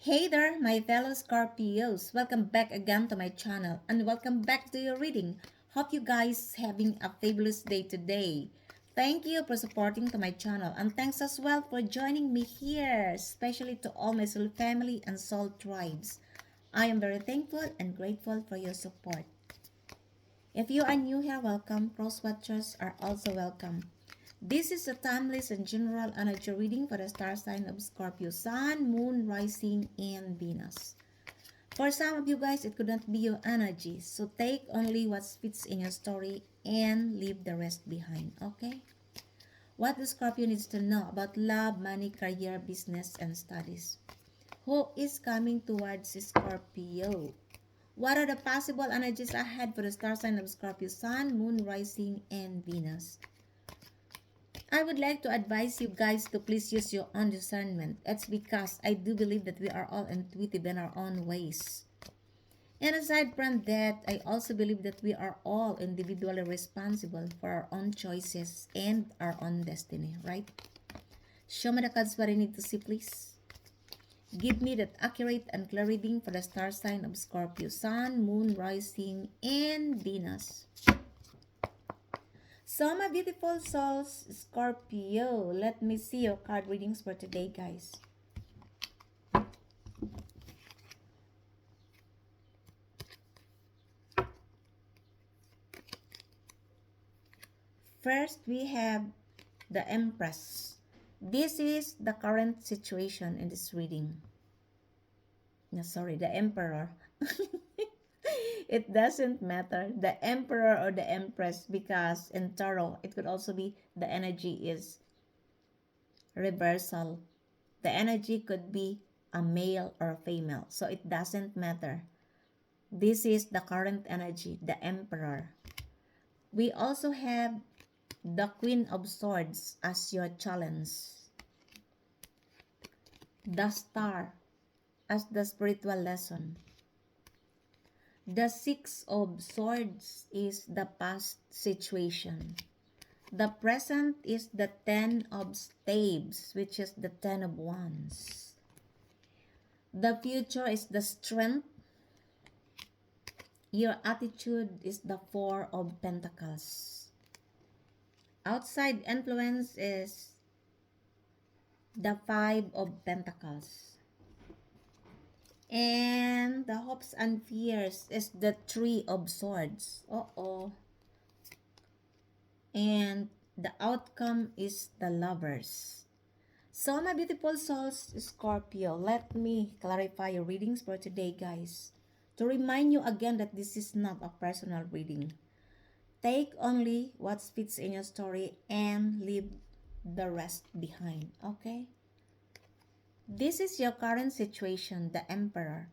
Hey there, my fellow Scorpios. Welcome back again to my channel and welcome back to your reading. Hope you guys having a fabulous day today. Thank you for supporting to my channel and thanks as well for joining me here, especially to all my soul family and soul tribes. I am very thankful and grateful for your support. If you are new here, welcome. Cross watchers are also welcome. This is a timeless and general energy reading for the star sign of Scorpio, Sun, Moon, Rising, and Venus. For some of you guys, it could not be your energy, so take only what fits in your story and leave the rest behind, okay? What the Scorpio needs to know about love, money, career, business, and studies. Who is coming towards Scorpio? What are the possible energies ahead for the star sign of Scorpio, Sun, Moon, Rising, and Venus? I would like to advise you guys to please use your own discernment. It's because I do believe that we are all intuitive in our own ways. And aside from that, I also believe that we are all individually responsible for our own choices and our own destiny, right? Show me the cards what I need to see, please. Give me that accurate and clear reading for the star sign of Scorpio, Sun, Moon, Rising, and Venus. So, my beautiful souls, Scorpio, let me see your card readings for today, guys. First, we have the Empress. This is the current situation in this reading. No, sorry, the Emperor. It doesn't matter, the Emperor or the Empress, because in Tarot, it could also be the energy is reversal. The energy could be a male or a female, so it doesn't matter. This is the current energy, the Emperor. We also have the Queen of Swords as your challenge. The Star as the spiritual lesson. The Six of Swords is the past situation. The present is the Ten of Staves, which is the Ten of Wands. The future is the Strength. Your attitude is the Four of Pentacles. Outside influence is the Five of Pentacles. And the hopes and fears is the Three of Swords. And the outcome is the Lovers. So, my beautiful souls, Scorpio, let me clarify your readings for today, guys. To remind you again that this is not a personal reading. Take only what fits in your story and leave the rest behind, okay? This is your current situation, the Emperor.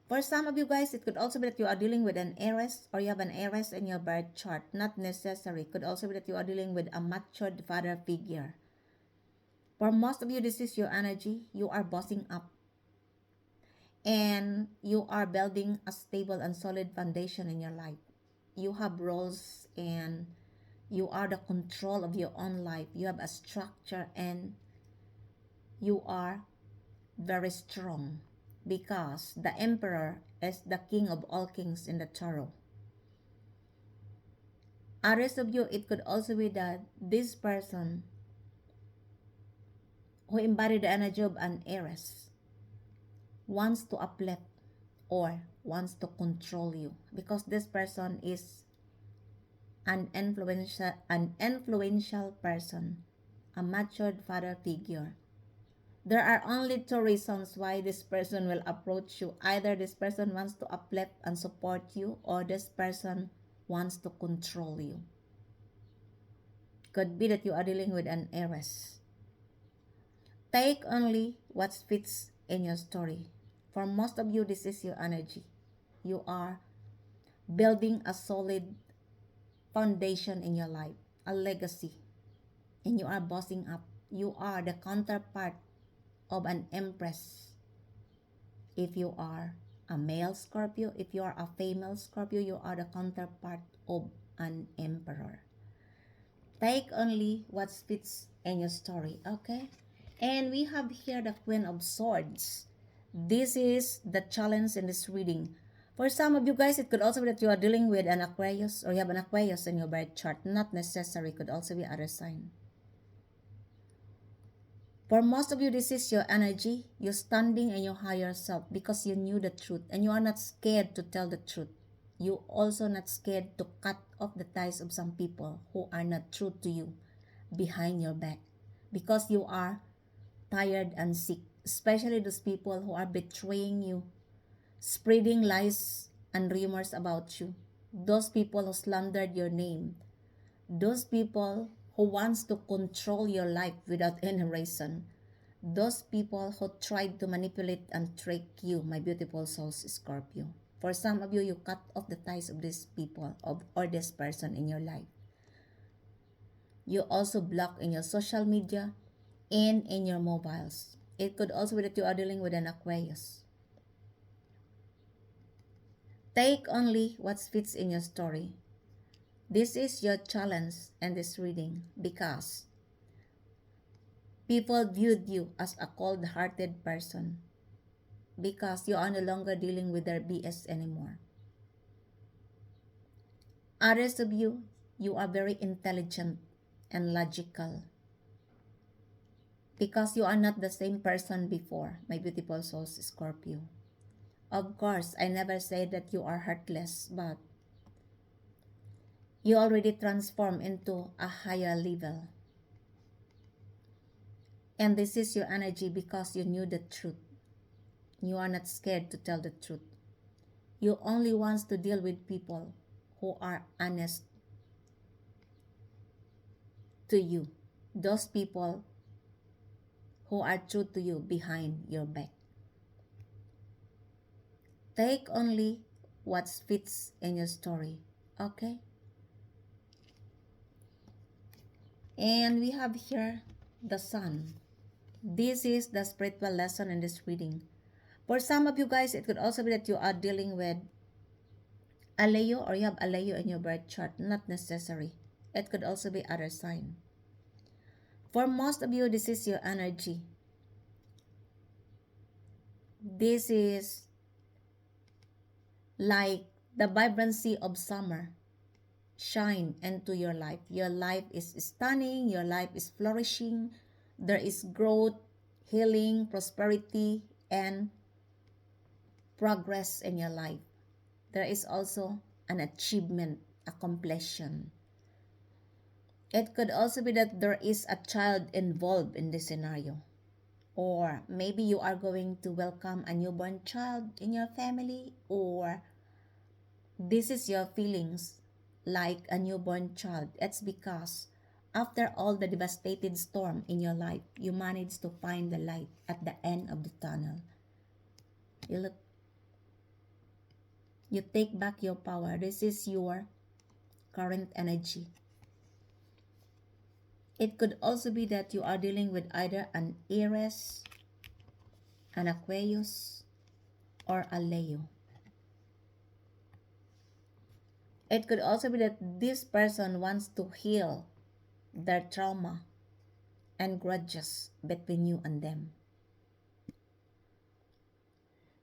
For some of you guys, it could also be that you are dealing with an Aries or you have an Aries in your birth chart. Not necessary. It could also be that you are dealing with a matured father figure. For most of you, this is your energy. You are bossing up. And you are building a stable and solid foundation in your life. You have roles and you are the control of your own life. You have a structure and you are very strong because the Emperor is the king of all kings in the tarot. Others of you, it could also be that this person who embodied the energy of an Aries wants to uplift or wants to control you because this person is an influential person, a matured father figure. There are only two reasons why this person will approach you. Either this person wants to uplift and support you or this person wants to control you. Could be that you are dealing with an Aries. Take only what fits in your story. For most of you, this is your energy. You are building a solid foundation in your life, a legacy, and you are bossing up. You are the counterpart of an Empress. If you are a male Scorpio, if you are a female Scorpio, you are the counterpart of an Emperor. Take only what fits in your story, okay? And we have here the Queen of Swords. This is the challenge in this reading. For some of you guys, it could also be that you are dealing with an Aquarius or you have an Aquarius in your birth chart. Not necessary, could also be other sign. For most of you, this is your energy. You're standing in your higher self because you knew the truth and you are not scared to tell the truth. You also not scared to cut off the ties of some people who are not true to you behind your back because you are tired and sick, especially those people who are betraying you, spreading lies and rumors about you, those people who slandered your name, those people who wants to control your life without any reason, those people who tried to manipulate and trick you, my beautiful souls, Scorpio. For some of you, you cut off the ties of these people or this person in your life. You also block in your social media and in your mobiles. It could also be that you are dealing with an Aquarius. Take only what fits in your story. This is your challenge in this reading because people viewed you as a cold-hearted person because you are no longer dealing with their BS anymore. Others of you, you are very intelligent and logical because you are not the same person before, my beautiful souls, Scorpio. Of course, I never said that you are heartless, but you already transform into a higher level. And this is your energy because you knew the truth. You are not scared to tell the truth. You only want to deal with people who are honest to you. Those people who are true to you behind your back. Take only what fits in your story. Okay? And we have here the Sun. This is the spiritual lesson in this reading. For some of you guys, it could also be that you are dealing with a Leo or you have a Leo in your birth chart. Not necessary. It could also be other sign. For most of you, this is your energy. This is like the vibrancy of summer shine into your life. Your life is stunning. Your life is flourishing. There is growth, healing, prosperity, and progress in your life. There is also an achievement, a completion. It could also be that there is a child involved in this scenario. Or maybe you are going to welcome a newborn child in your family, or this is your feelings like a newborn child. It's because after all the devastated storm in your life, you managed to find the light at the end of the tunnel. You take back your power. This is your current energy. It could also be that you are dealing with either an Aries, an Aquarius, or a Leo. It could also be that this person wants to heal their trauma and grudges between you and them.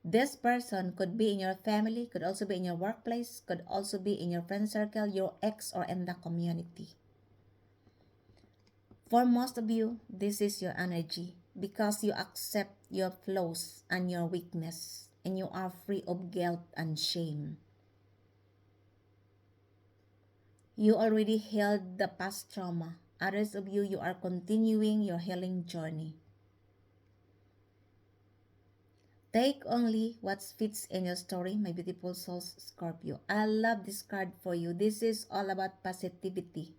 This person could be in your family, could also be in your workplace, could also be in your friend circle, your ex, or in the community. For most of you, this is your energy because you accept your flaws and your weakness and you are free of guilt and shame. You already healed the past trauma. Others of you, you are continuing your healing journey. Take only what fits in your story, my beautiful souls, Scorpio. I love this card for you. This is all about positivity,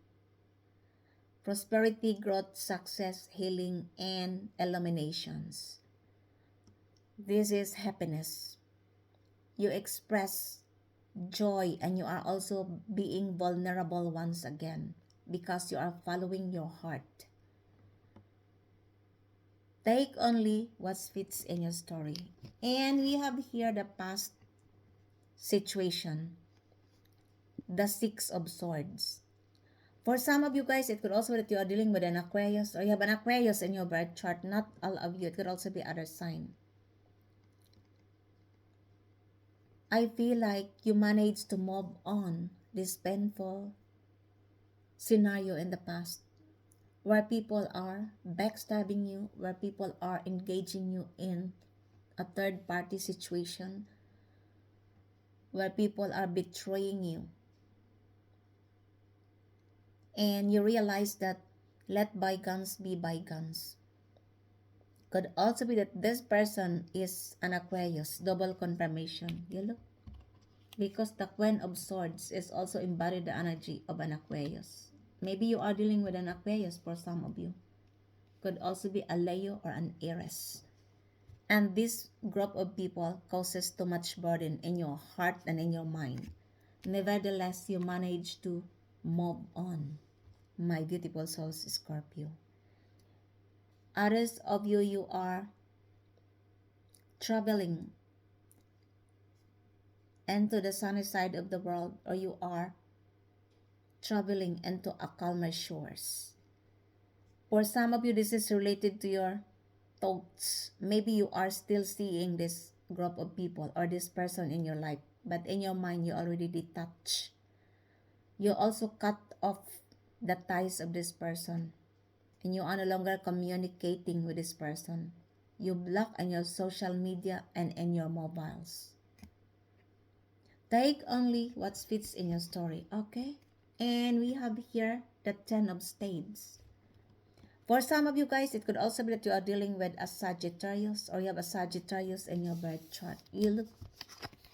prosperity, growth, success, healing, and illuminations. This is happiness. You express joy and you are also being vulnerable once again because you are following your heart. Take only what fits in your story. And we have here the past situation, the Six of Swords. For some of you guys, it could also be that you are dealing with an Aquarius or you have an Aquarius in your birth chart. Not all of you. It could also be other sign. I feel like you managed to move on this painful scenario in the past where people are backstabbing you, where people are engaging you in a third party situation, where people are betraying you, and you realize that let bygones be bygones. Could also be that this person is an Aquarius, double confirmation. You look, because the Queen of Swords is also embodied the energy of an Aquarius. Maybe you are dealing with an Aquarius for some of you. Could also be a Leo or an Aries. And this group of people causes too much burden in your heart and in your mind. Nevertheless, you manage to move on, my beautiful souls, Scorpio. Others of you, you are traveling into the sunny side of the world, or you are traveling into a calmer shores. For some of you, this is related to your thoughts. Maybe you are still seeing this group of people or this person in your life, but in your mind, you already detach. You also cut off the ties of this person, and you are no longer communicating with this person. You block on your social media and in your mobiles. Take only what fits in your story, okay? And we have here the Ten of Spades. For some of you guys, it could also be that you are dealing with a Sagittarius, or you have a Sagittarius in your birth chart. You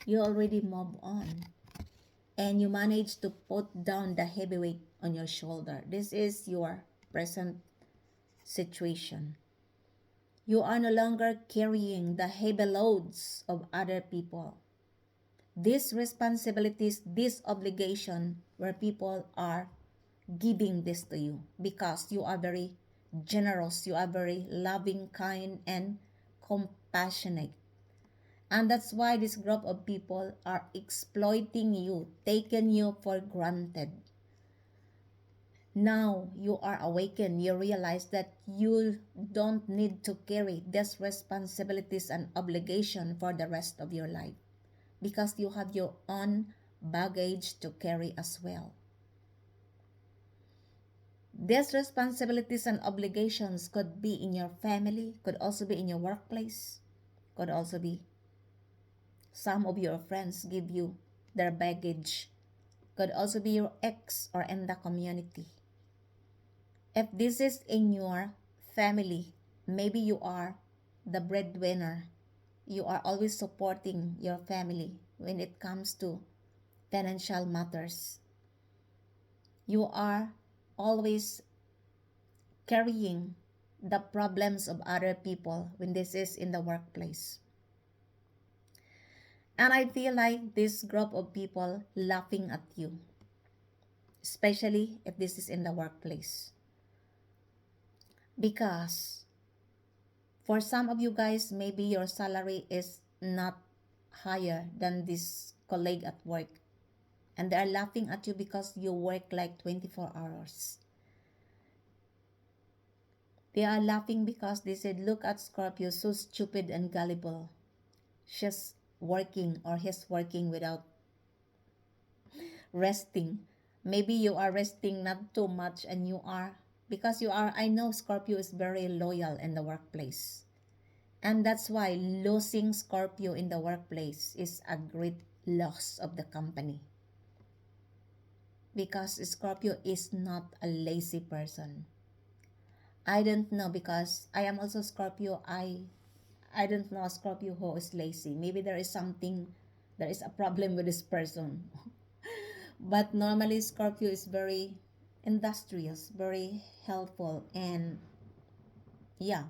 already move on, and you manage to put down the heavy weight on your shoulder. This is your present situation. You are no longer carrying the heavy loads of other people. These responsibilities, this obligation, where people are giving this to you because you are very generous, you are very loving, kind, and compassionate. And that's why this group of people are exploiting you, taking you for granted. Now you are awakened, you realize that you don't need to carry these responsibilities and obligation for the rest of your life, because you have your own baggage to carry as well. These responsibilities and obligations could be in your family, could also be in your workplace, could also be some of your friends give you their baggage, could also be your ex or in the community. If this is in your family, maybe you are the breadwinner. You are always supporting your family when it comes to financial matters. You are always carrying the problems of other people when this is in the workplace. And I feel like this group of people laughing at you, especially if this is in the workplace. Because for some of you guys, maybe your salary is not higher than this colleague at work, and they are laughing at you because you work like 24 hours. They are laughing because they said, look at Scorpio, so stupid and gullible. She's working, or he's working without resting. Maybe you are resting not too much, and you are, because you are, I know Scorpio is very loyal in the workplace. And that's why losing Scorpio in the workplace is a great loss of the company. Because Scorpio is not a lazy person. I don't know, because I am also Scorpio. I don't know a Scorpio who is lazy. Maybe there is a problem with this person. But normally Scorpio is very industrious, very helpful, and yeah,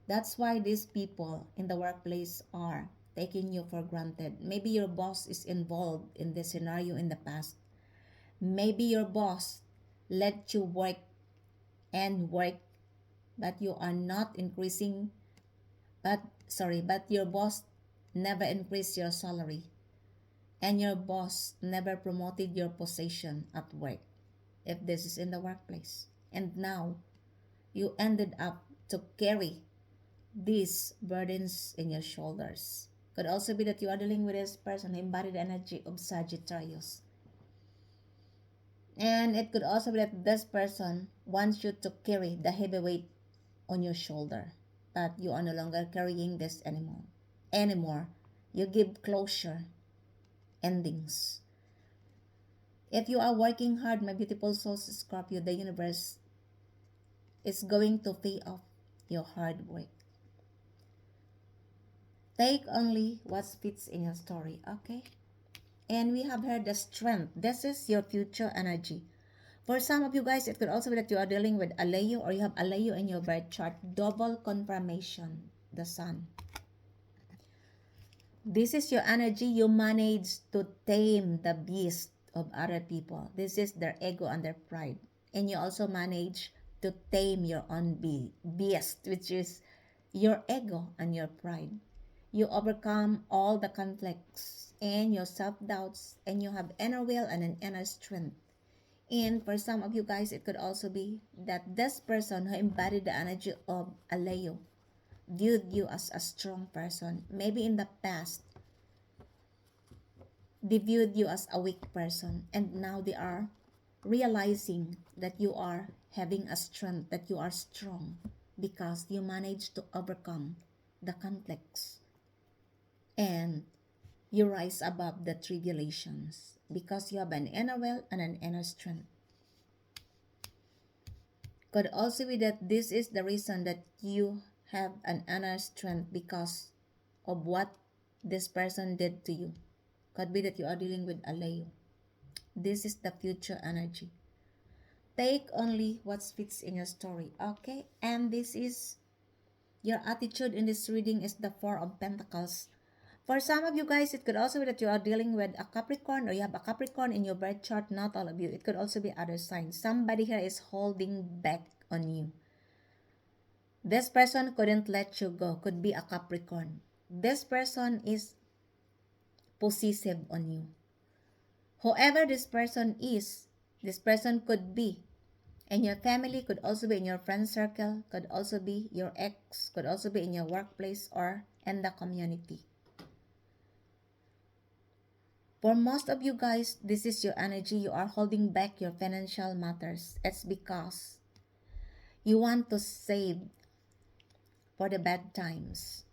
that's why these people in the workplace are taking you for granted. Maybe your boss is involved in this scenario in the past. Maybe your boss let you work and work, but you are not increasing, but your boss never increased your salary, and your boss never promoted your position at work, if this is in the workplace. And now you ended up to carry these burdens in your shoulders. Could also be that you are dealing with this person who embodied the energy of Sagittarius. And it could also be that this person wants you to carry the heavy weight on your shoulder, but you are no longer carrying this anymore. You give closure, endings. If you are working hard, my beautiful souls, Scorpio, the universe is going to pay off your hard work. Take only what fits in your story, okay? And we have heard the strength. This is your future energy. For some of you guys, it could also be that you are dealing with a Leo or you have a Leo in your birth chart. Double confirmation, the sun. This is your energy. You manage to tame the beast of other people. This is their ego and their pride. And you also manage to tame your own beast, which is your ego and your pride. You overcome all the conflicts and your self-doubts, and you have inner will and an inner strength. And for some of you guys, it could also be that this person who embodied the energy of a Leo viewed you as a strong person. Maybe in the past, they viewed you as a weak person, and now they are realizing that you are having a strength, that you are strong because you managed to overcome the conflicts and you rise above the tribulations because you have an inner will and an inner strength. Could also be that this is the reason that you have an inner strength because of what this person did to you. Could be that you are dealing with a Leo. This is the future energy. Take only what fits in your story, okay? And this is your attitude in this reading is the Four of Pentacles. For some of you guys, it could also be that you are dealing with a Capricorn or you have a Capricorn in your birth chart. Not all of you. It could also be other signs. Somebody here is holding back on you. This person couldn't let you go. Could be a Capricorn. This person is possessive on you. Whoever this person is, this person could be in your family, could also be in your friend circle, could also be your ex, could also be in your workplace or in the community. For most of you guys, this is your energy. You are holding back your financial matters. It's because you want to save for the bad times.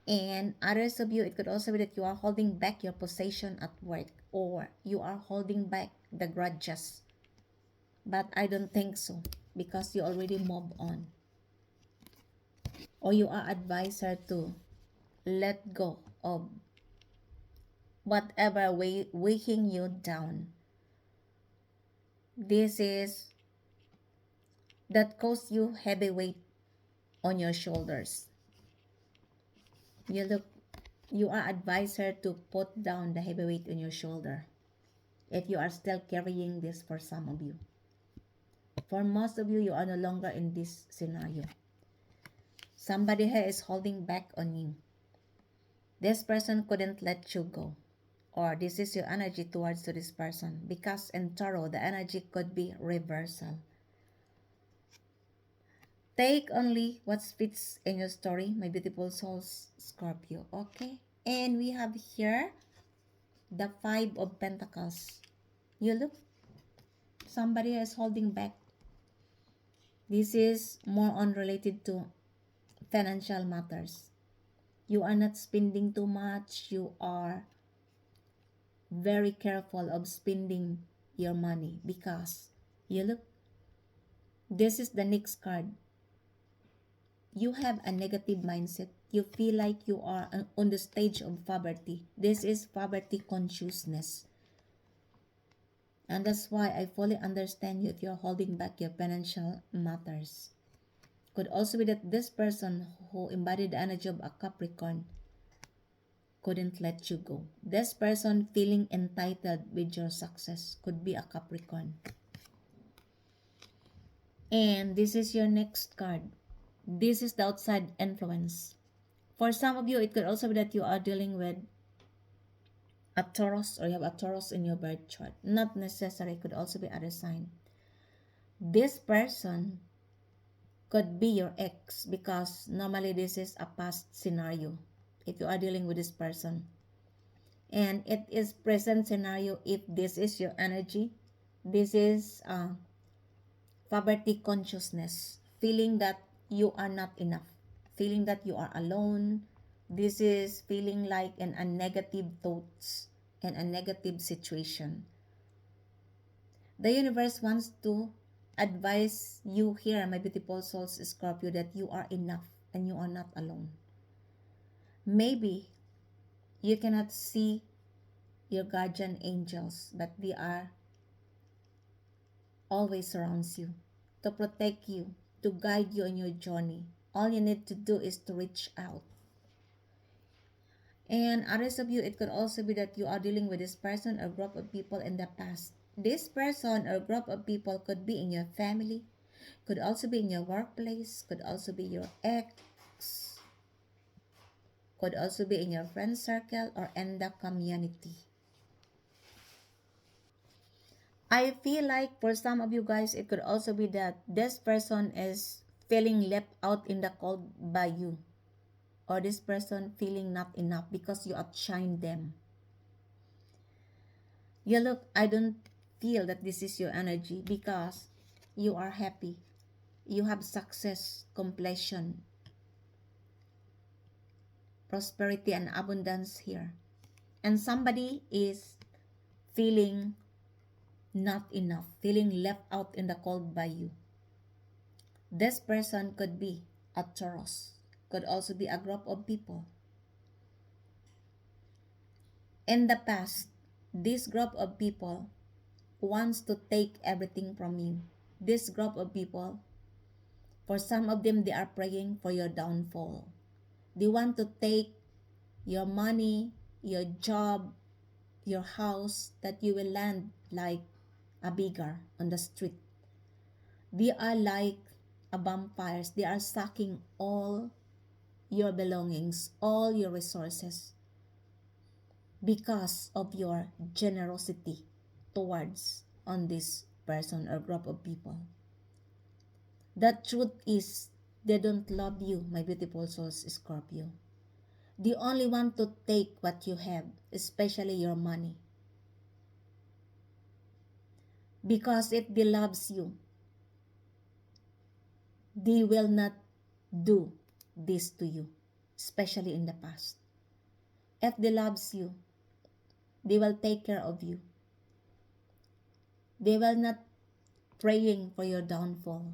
And others of you, it could also be that you are holding back your possession at work or you are holding back the grudges. But I don't think so because you already moved on. Or you are advised her to let go of whatever weighing you down. This is that caused you heavy weight on your shoulders. You are advised her to put down the heavy weight on your shoulder if you are still carrying this. For some of you, for most of you, you are no longer in this scenario. Somebody here is holding back on you. This person couldn't let you go, or this is your energy towards this person, because in Tauro the energy could be reversal. Take only what fits in your story, my beautiful souls, Scorpio, okay? And we have here the Five of Pentacles. You look, somebody is holding back. This is more on related to financial matters. You are not spending too much. You are very careful of spending your money because you look, this is the next card. You have a negative mindset. You feel like you are on the stage of poverty. This is poverty consciousness. And that's why I fully understand you if you're holding back your financial matters. Could also be that this person who embodied the energy of a Capricorn couldn't let you go. This person feeling entitled with your success could be a Capricorn. And this is your next card. This is the outside influence. For some of you, it could also be that you are dealing with a Taurus or you have a Taurus in your birth chart. Not necessary, it could also be other sign. This person could be your ex because normally this is a past scenario. if you are dealing with this person. And it is present scenario. If this is your energy, this is poverty consciousness, feeling that you are not enough, feeling that you are alone. This is feeling like a negative thoughts and a negative situation. The universe wants to advise you here, my beautiful souls, Scorpio, that you are enough and you are not alone. Maybe you cannot see your guardian angels, but they are always surrounds you to protect you, to guide you in your journey. All you need to do is to reach out. And others of you, it could also be that you are dealing with this person or group of people in the past. This person or group of people could be in your family, could also be in your workplace, could also be your ex, could also be in your friend circle or in the community. I feel like for some of you guys, it could also be that this person is feeling left out in the cold by you, or this person feeling not enough because you outshine them. Yeah, look, I don't feel that this is your energy because you are happy. You have success, completion, prosperity, and abundance here. And somebody is feeling not enough, feeling left out in the cold by you. This person could be a Taurus, could also be a group of people. In the past, this group of people wants to take everything from you. This group of people, for some of them, they are praying for your downfall. They want to take your money, your job, your house, that you will land like a beggar on the street. They are like a vampires. They are sucking all your belongings, all your resources because of your generosity towards on this person or group of people. The truth is, they don't love you, my beautiful souls, Scorpio. They only want to take what you have, especially your money. Because if they loves you, they will not do this to you, especially in the past. If they loves you, they will take care of you. They will not praying for your downfall.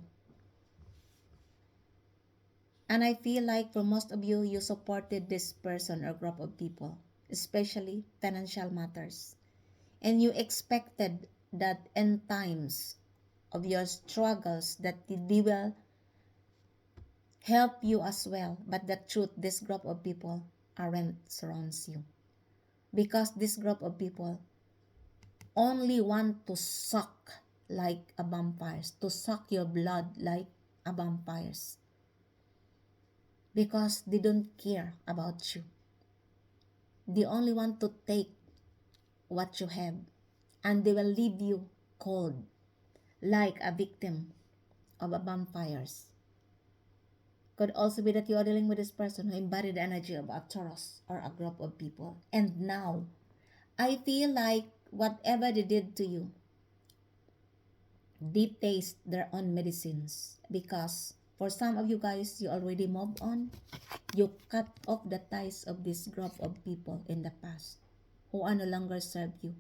And I feel like for most of you, you supported this person or group of people, especially financial matters. And you expected that in times of your struggles that they will help you as well. But the truth, this group of people aren't surrounds you. Because this group of people only want to suck like a vampires, to suck your blood like a vampires. Because they don't care about you. They only want to take what you have, and they will leave you cold like a victim of a vampires. Could also be that you are dealing with this person who embodied the energy of a Taurus or a group of people. And now, I feel like whatever they did to you, they taste their own medicines. Because for some of you guys, you already moved on. You cut off the ties of this group of people in the past who are no longer serve you.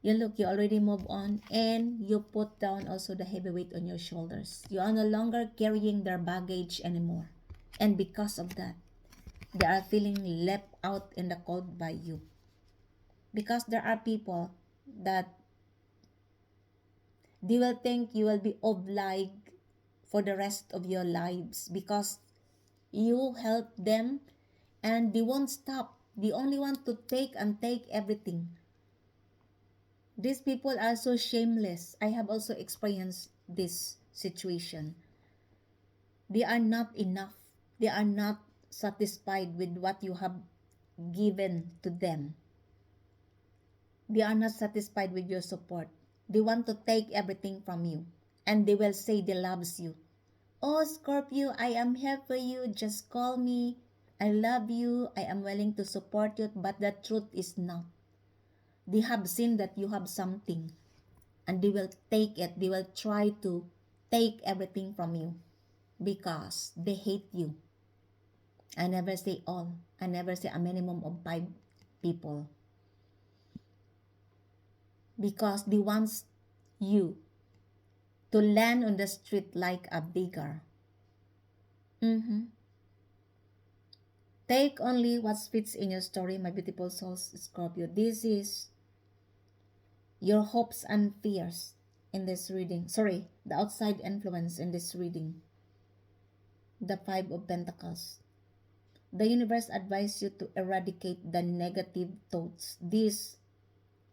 You look, you already move on, and you put down also the heavy weight on your shoulders. You are no longer carrying their baggage anymore. And because of that, they are feeling left out in the cold by you. Because there are people that they will think you will be obliged for the rest of your lives because you help them, and they won't stop. They only want to take and take everything. These people are so shameless. I have also experienced this situation. They are not enough. They are not satisfied with what you have given to them. They are not satisfied with your support. They want to take everything from you. And they will say they loves you. Oh, Scorpio, I am here for you. Just call me. I love you. I am willing to support you. But the truth is not. They have seen that you have something, and they will take it. They will try to take everything from you because they hate you. I never say all. I never say a minimum of 5 people because they want you to land on the street like a beggar. Mm-hmm. Take only what fits in your story, my beautiful souls, Scorpio. This is your hopes and fears in this reading. Sorry, the outside influence in this reading. The Five of Pentacles. The universe advises you to eradicate the negative thoughts, this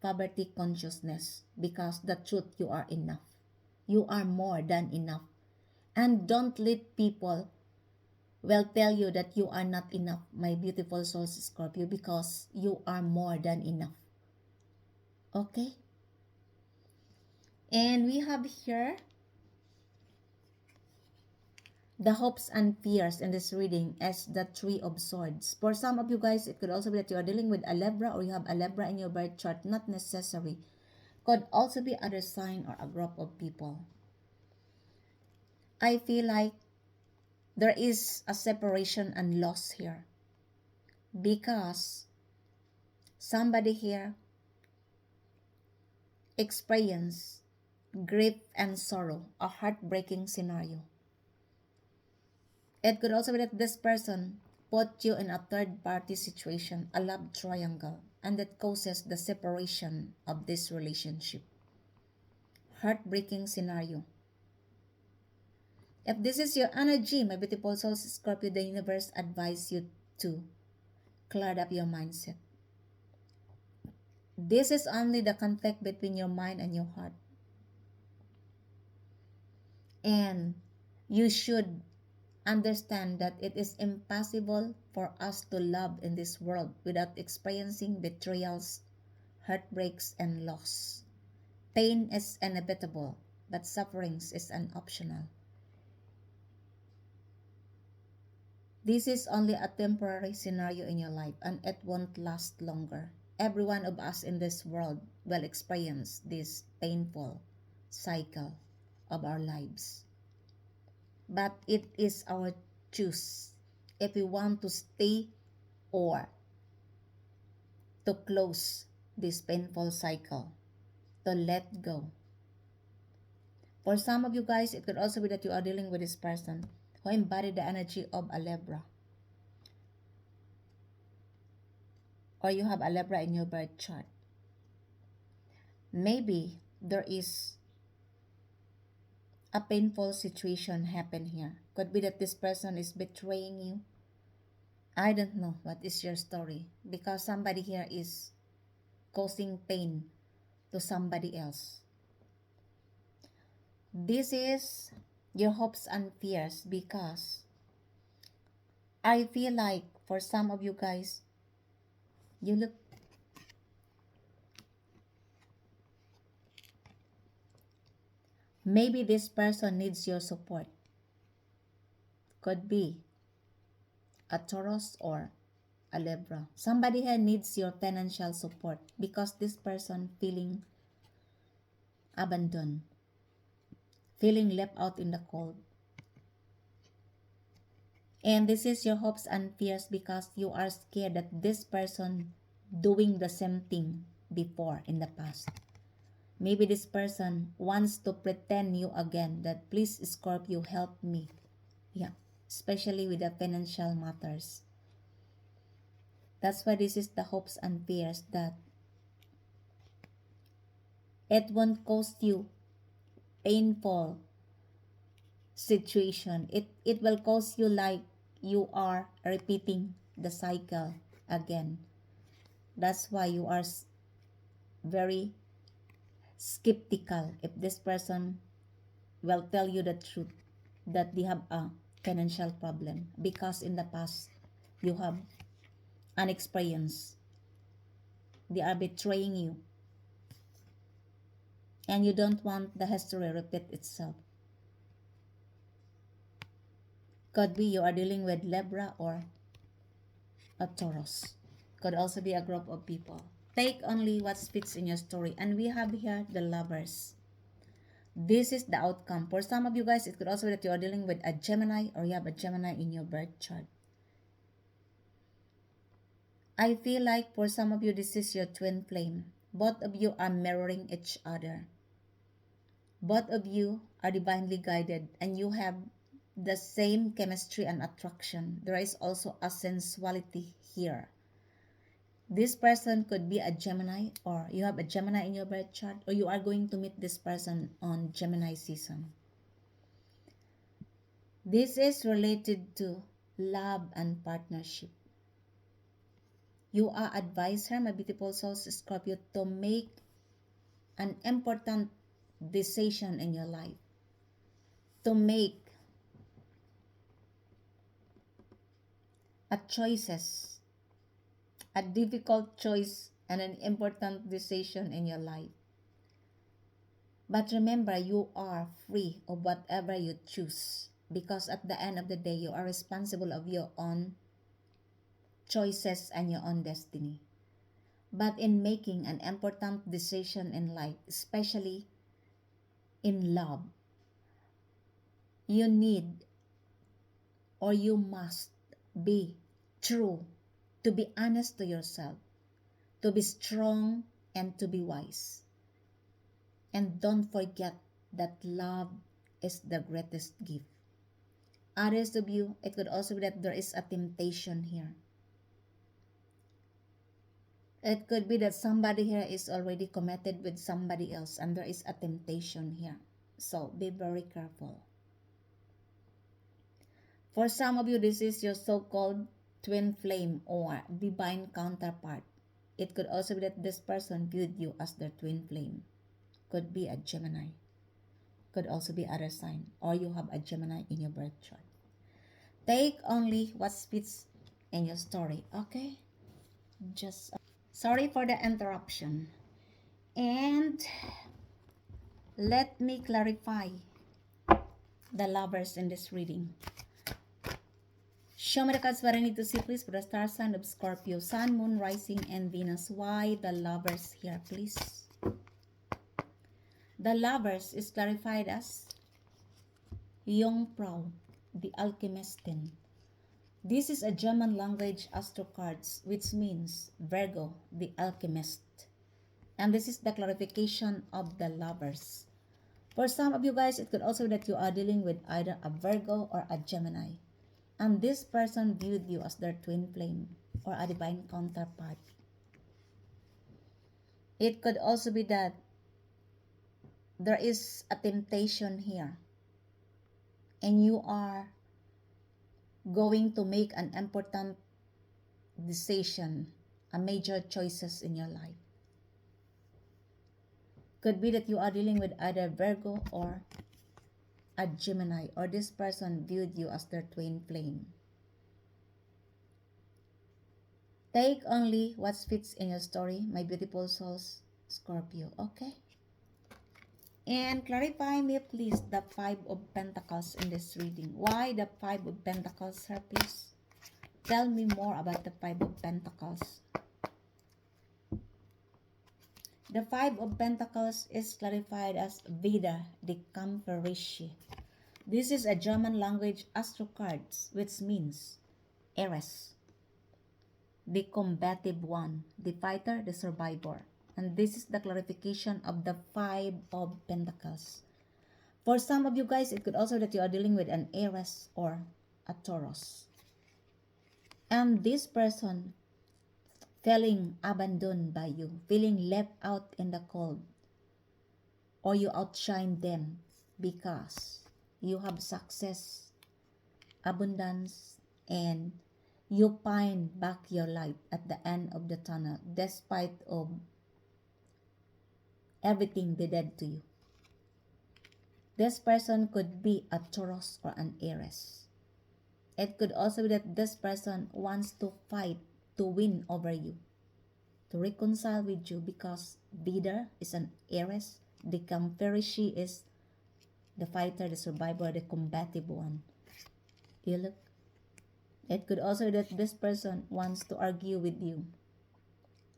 poverty consciousness, because the truth, you are enough. You are more than enough. And don't let people tell you that you are not enough, my beautiful souls, Scorpio, because you are more than enough. Okay? And we have here the hopes and fears in this reading as the Three of Swords. For some of you guys, it could also be that you are dealing with a Libra or you have a Libra in your birth chart. Not necessary. Could also be other sign or a group of people. I feel like there is a separation and loss here because somebody here experience grief and sorrow, a heartbreaking scenario. It could also be that this person put you in a third party situation, a love triangle, and that causes the separation of this relationship. Heartbreaking scenario. If this is your energy, my beautiful souls, Scorpio, the universe advises you to clear up your mindset. This is only the conflict between your mind and your heart. And you should understand that it is impossible for us to love in this world without experiencing betrayals, heartbreaks, and loss. Pain is inevitable, but sufferings is an optional. This is only a temporary scenario in your life and it won't last longer. Every one of us in this world will experience this painful cycle of our lives. But it is our choice if we want to stay or to close this painful cycle, to let go. For some of you guys, it could also be that you are dealing with this person who embodied the energy of a Libra. Or you have a Libra in your birth chart. Maybe there is a painful situation happen here. Could be that this person is betraying you. I don't know what is your story because somebody here is causing pain to somebody else. This is your hopes and fears because I feel like for some of you guys, you look maybe this person needs your support. Could be a Taurus or a Libra. Somebody here needs your financial support because this person feeling abandoned, feeling left out in the cold. And this is your hopes and fears because you are scared that this person doing the same thing before in the past. Maybe this person wants to pretend you again that please Scorpio help me. Yeah, especially with the financial matters. That's why this is the hopes and fears that it won't cost you painful situation. It will cause you like you are repeating the cycle again. That's why you are very skeptical if this person will tell you the truth that they have a financial problem because in the past you have an experience. They are betraying you and you don't want the history repeat itself. Could be you are dealing with Libra or a Taurus. Could also be a group of people. Take only what fits in your story. And we have here the Lovers. This is the outcome. For some of you guys, it could also be that you are dealing with a Gemini or you have a Gemini in your birth chart. I feel like for some of you, this is your twin flame. Both of you are mirroring each other. Both of you are divinely guided and you have the same chemistry and attraction. There is also a sensuality here. This person could be a Gemini or you have a Gemini in your birth chart or you are going to meet this person on Gemini season. This is related to love and partnership. You are advised here, my beautiful souls, Scorpio, to make an important decision in your life. To make a choices, a difficult choice and an important decision in your life. But remember, you are free of whatever you choose because at the end of the day, you are responsible of your own choices and your own destiny. But in making an important decision in life, especially in love, you need or you must be true, to be honest to yourself, to be strong and to be wise. And don't forget that love is the greatest gift. Others of you, it could also be that there is a temptation here. It could be that somebody here is already committed with somebody else and there is a temptation here. So be very careful. For some of you, this is your so-called twin flame or divine counterpart. It could also be that this person viewed you as their twin flame. Could be a Gemini. Could also be other sign. Or you have a Gemini in your birth chart. Take only what fits in your story. Okay? Just sorry for the interruption. And let me clarify the Lovers in this reading. Show me the cards what I need to see, please, for the star sign of Scorpio, Sun, Moon, Rising, and Venus. Why the Lovers here, please? The Lovers is clarified as Jungfrau, the Alchemistin. This is a German language astro cards, which means Virgo, the Alchemist. And this is the clarification of the Lovers. For some of you guys, it could also be that you are dealing with either a Virgo or a Gemini. And this person viewed you as their twin flame or a divine counterpart. It could also be that there is a temptation here and you are going to make an important decision, a major choices in your life. Could be that you are dealing with either Virgo or a Gemini, or this person viewed you as their twin flame. Take only what fits in your story, my beautiful souls, Scorpio, okay? And clarify me, please, the Five of Pentacles in this reading. Why the Five of Pentacles, sir, please? Tell me more about the Five of Pentacles. The Five of Pentacles is clarified as Vida de Camperici. This is a German language astro cards, which means Aries, the combative one, the fighter, the survivor. And this is the clarification of the Five of Pentacles. For some of you guys, it could also be that you are dealing with an Aries or a Taurus. And this person feeling abandoned by you, feeling left out in the cold, or you outshine them because you have success, abundance, and you find back your light at the end of the tunnel despite of everything they did to you. This person could be a Taurus or an Aries. It could also be that this person wants to fight to win over you, to reconcile with you, because Vida is an Aries, the Camperici is the fighter, the survivor, the combative one. You look. It could also be that this person wants to argue with you.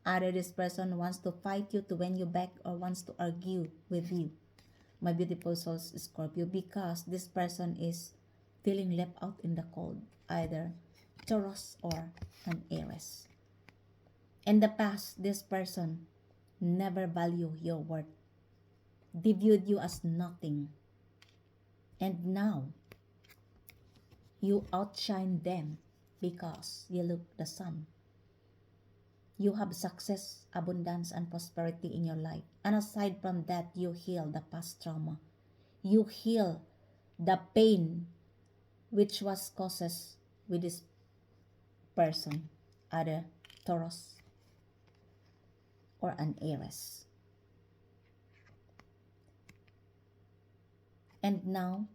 Either this person wants to fight you to win you back or wants to argue with you, my beautiful souls Scorpio, because this person is feeling left out in the cold, either Taurus or an Aries. In the past, this person never valued your worth. They viewed you as nothing. And now, you outshine them because you look the sun. You have success, abundance, and prosperity in your life. And aside from that, you heal the past trauma. You heal the pain which was causes with this person, either Taurus or an Aries. And now,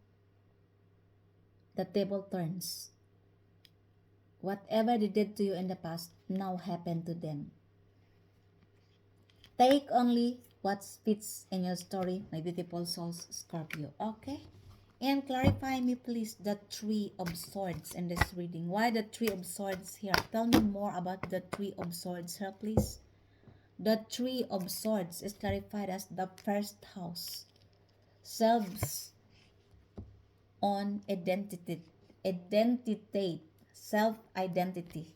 the table turns. Whatever they did to you in the past now happened to them. Take only what fits in your story, my beautiful souls Scorpio. Okay? And clarify me please the Three of Swords in this reading. Why the Three of Swords here? Tell me more about the Three of Swords here, please. The Three of Swords is clarified as the first house. Selves on identity, self-identity.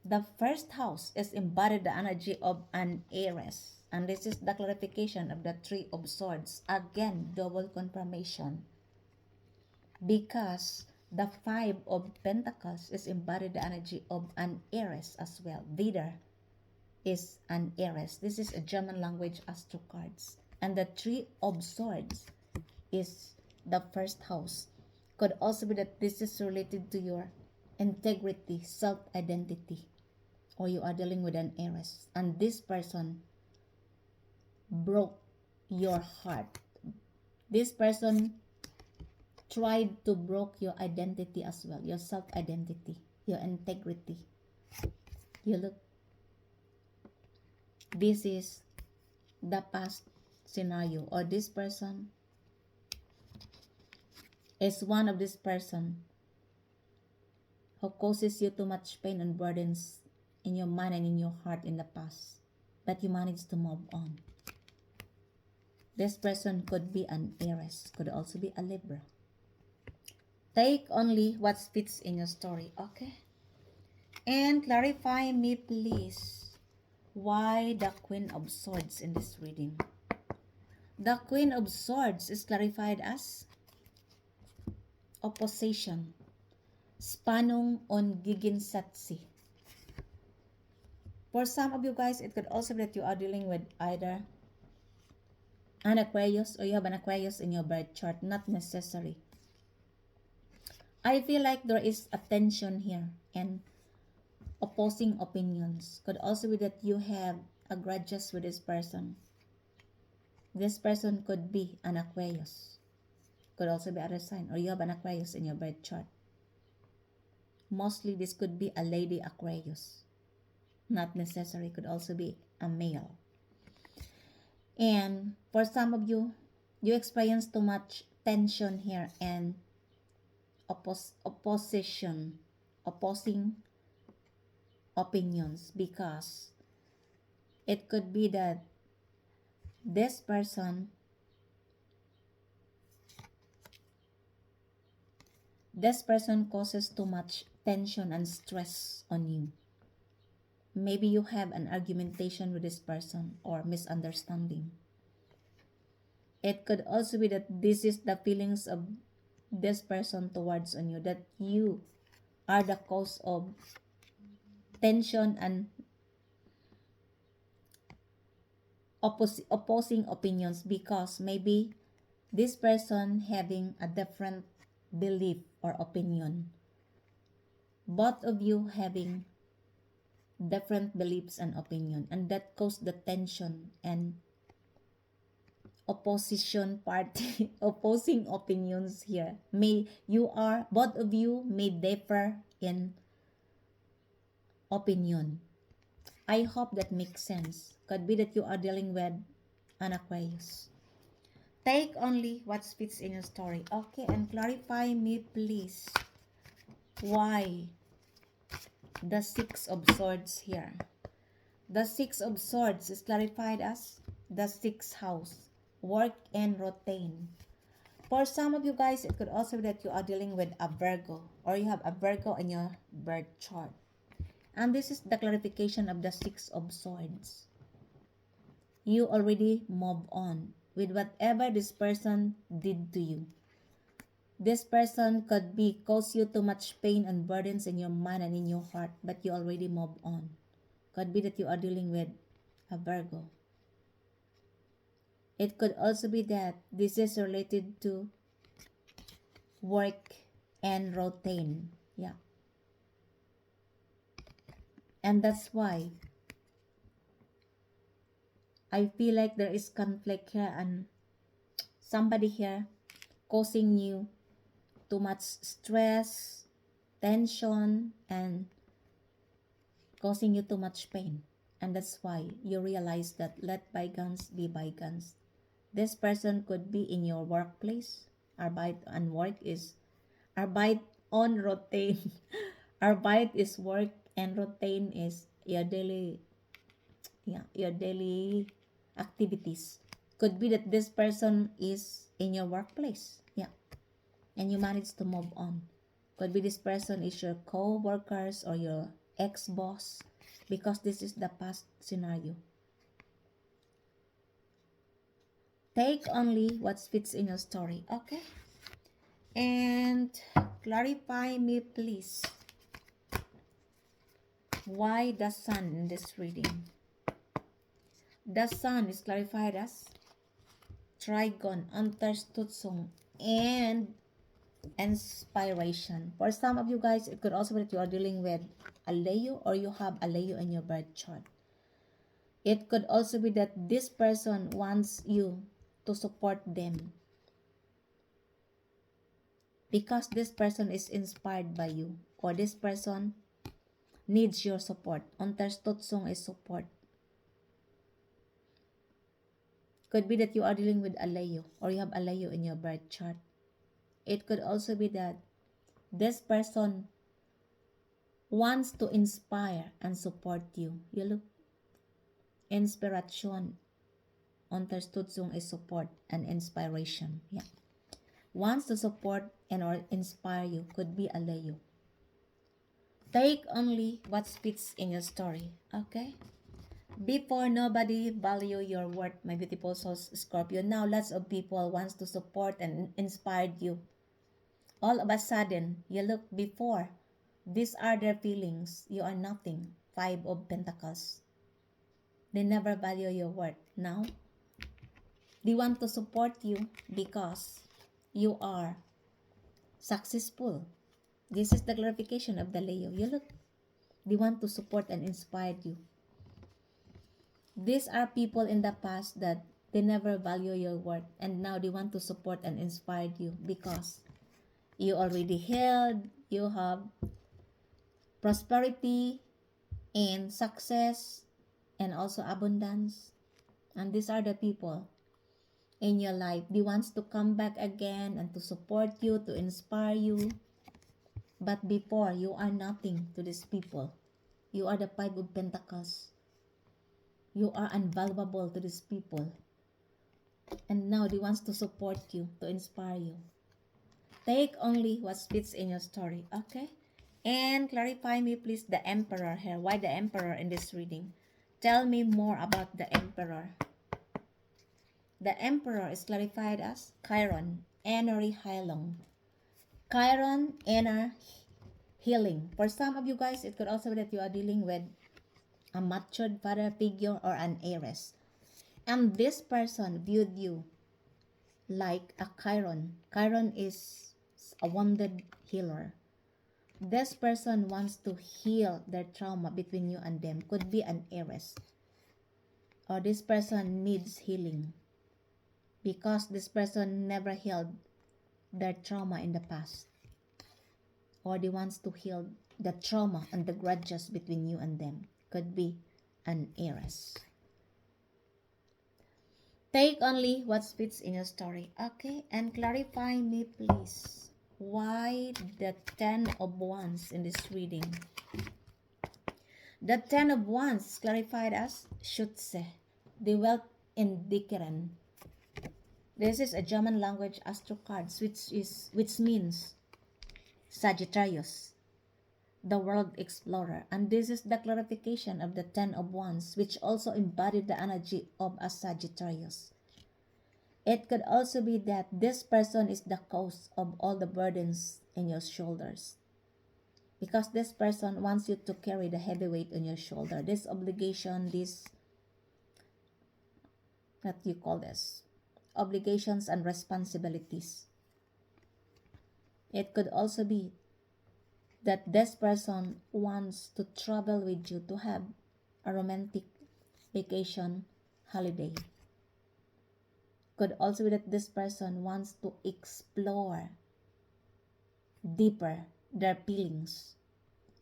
The first house is embodied the energy of an Aries. And this is the clarification of the Three of Swords. Again, double confirmation. Because the Five of Pentacles is embodied the energy of an Aries as well. Vidar is an Aries. This is a German language astro cards. And the Three of Swords is the first house. Could also be that this is related to your integrity, self-identity, or you are dealing with an Aries. And this person broke your heart. This person tried to break your identity as well, your self-identity, your integrity. You look. This is the past scenario, or this person is one of this person who causes you too much pain and burdens in your mind and in your heart in the past, but you managed to move on. This person could be an Aries, could also be a Libra. Take only what fits in your story, okay? And clarify me please, why the Queen of Swords in this reading? The Queen of Swords is clarified as opposition. Spannung und Gegensatz. For some of you guys, it could also be that you are dealing with either an Aquarius or you have an Aquarius in your birth chart. Not necessary. I feel like there is a tension here and opposing opinions. Could also be that you have a grudges with this person. This person could be an Aquarius. Could also be other sign, or you have an Aquarius in your birth chart. Mostly this could be a lady Aquarius. Not necessary, could also be a male. And for some of you, you experience too much tension here and opposition, opposing opinions, because it could be that this person causes too much tension and stress on you. Maybe you have an argumentation with this person or misunderstanding. It could also be that this is the feelings of this person towards on you, that you are the cause of tension and opposing opinions, because maybe this person having a different belief or opinion. Both of you having different beliefs and opinion, and that caused the tension and opposition party, opposing opinions here. Both of you may differ in opinion. I hope that makes sense. Could be that you are dealing with an Aquarius. Take only what fits in your story. Okay, and clarify me please, Why the Six of Swords here? The Six of Swords is clarified as the sixth house, work and routine. For some of you guys, it could also be that you are dealing with a Virgo or you have a Virgo in your birth chart. And this is the clarification of the Six of Swords. You already move on with whatever this person did to you. This person could be cause you too much pain and burdens in your mind and in your heart, but you already move on. Could be that you are dealing with a Virgo. It could also be that this is related to work and routine. Yeah. And that's why I feel like there is conflict here and somebody here causing you too much stress, tension, and causing you too much pain. And that's why you realize that let bygones be bygones. This person could be in your workplace. Arbeit and work is arbeit on routine. Arbeit is work and routine is your daily activities. Could be that this person is in your workplace. Yeah. And you manage to move on. Could be this person is your co-workers or your ex-boss because this is the past scenario. Take only what fits in your story, okay? And clarify me please. Why the sun in this reading? The sun is clarified as Trigon, Unterstützung, and inspiration. For some of you guys, it could also be that you are dealing with a Leo or you have a Leo in your birth chart. It could also be that this person wants you to support them because this person is inspired by you or this person needs your support. Unterstützung is support. Could be that you are dealing with a Leo or you have a Leo in your birth chart. It could also be that this person wants to inspire and support you. You look, inspiration, Unterstützung is support and inspiration. Yeah. Wants to support and or inspire you. Could be a Leo. Take only what fits in your story. Okay? Before, nobody value your worth, my beautiful souls, Scorpio. Now, lots of people wants to support and inspire you. All of a sudden, you look before. These are their feelings. You are nothing. Five of Pentacles. They never value your worth. Now, they want to support you because you are successful. This is the clarification of the Leo. You look, they want to support and inspire you. These are people in the past that they never value your worth and now they want to support and inspire you because you already healed, you have prosperity and success and also abundance. And these are the people in your life. They want to come back again and to support you, to inspire you. But before, you are nothing to these people. You are the Five of Pentacles. You are invaluable to these people. And now they want to support you, to inspire you. Take only what fits in your story, okay? And clarify me please the Emperor here. Why the Emperor in this reading? Tell me more about the Emperor. The Emperor is clarified as Chiron, Inner Healing. Chiron, inner healing. For some of you guys, it could also be that you are dealing with a matured father figure or an heiress. And this person viewed you like a Chiron. Chiron is a wounded healer. This person wants to heal their trauma between you and them. Could be an heiress. Or this person needs healing because this person never healed their trauma in the past. Or they wants to heal the trauma and the grudges between you and them. Could be an heiress. Take only what fits in your story, okay? And clarify me please. Why the Ten of Wands in this reading? The Ten of Wands clarified as Schütze, the wealth indiceren. This is a German language astro cards, which means Sagittarius, the world explorer. And this is the clarification of the Ten of Wands, which also embodied the energy of a Sagittarius. It could also be that this person is the cause of all the burdens in your shoulders. Because this person wants you to carry the heavy weight on your shoulder. This obligation, this, what you call this, obligations and responsibilities. It could also be that this person wants to travel with you, to have a romantic vacation holiday. Could also be that this person wants to explore deeper their feelings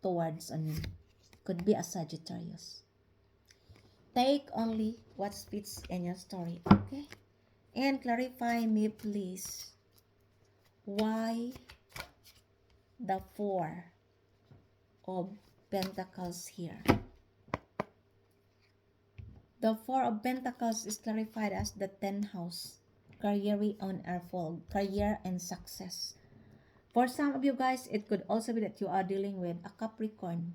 towards you. Could be a Sagittarius. Take only what fits in your story, okay? And clarify me, please, why the Four of Pentacles here? The Four of Pentacles is clarified as the 10th house, career on airfold, career and success. For some of you guys, it could also be that you are dealing with a Capricorn,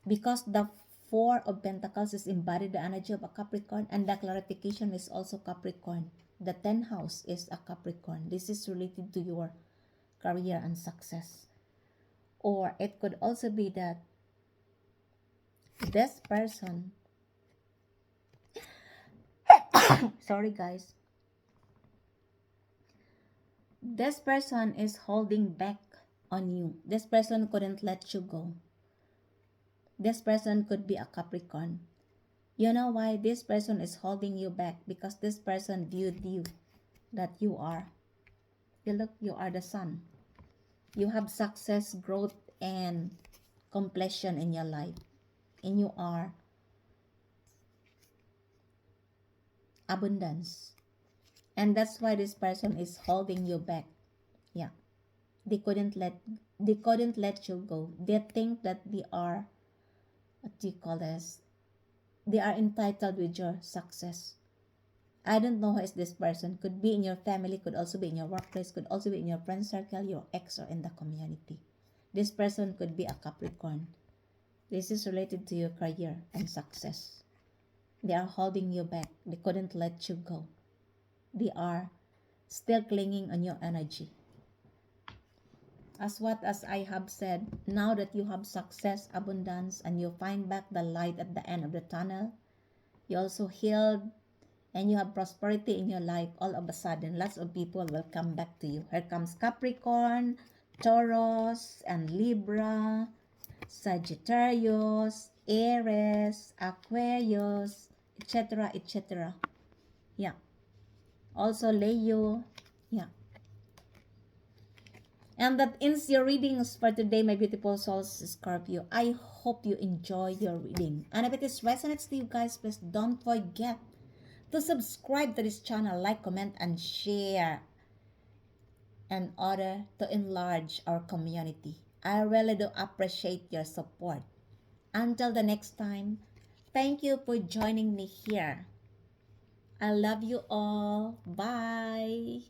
because the Four of Pentacles is embodied the energy of a Capricorn, and the clarification is also Capricorn. The 10th house is a Capricorn. This is related to your career and success. Or it could also be that this person sorry guys, this person is holding back on you. This person couldn't let you go. This person could be a Capricorn. You know why this person is holding you back? Because this person viewed you that you are the sun. You have success, growth, and completion in your life, and you are abundance. And that's why this person is holding you back. Yeah. They couldn't let you go. They think that they are, what do you call this? They are entitled with your success. I don't know who is this person. Could be in your family, could also be in your workplace, could also be in your friend circle, your ex, or in the community. This person could be a Capricorn. This is related to your career and success. They are holding you back. They couldn't let you go. They are still clinging on your energy. As I have said, now that you have success, abundance, and you find back the light at the end of the tunnel, you also healed, and you have prosperity in your life, all of a sudden, lots of people will come back to you. Here comes Capricorn, Taurus, and Libra, Sagittarius, Aries, Aquarius, etc., etc. Yeah. Also Leo. Yeah. And that ends your readings for today, my beautiful souls, Scorpio. I hope you enjoy your reading. And if it is resonates to you guys, please don't forget to subscribe to this channel, like, comment, and share in order to enlarge our community. I really do appreciate your support. Until the next time, thank you for joining me here. I love you all. Bye.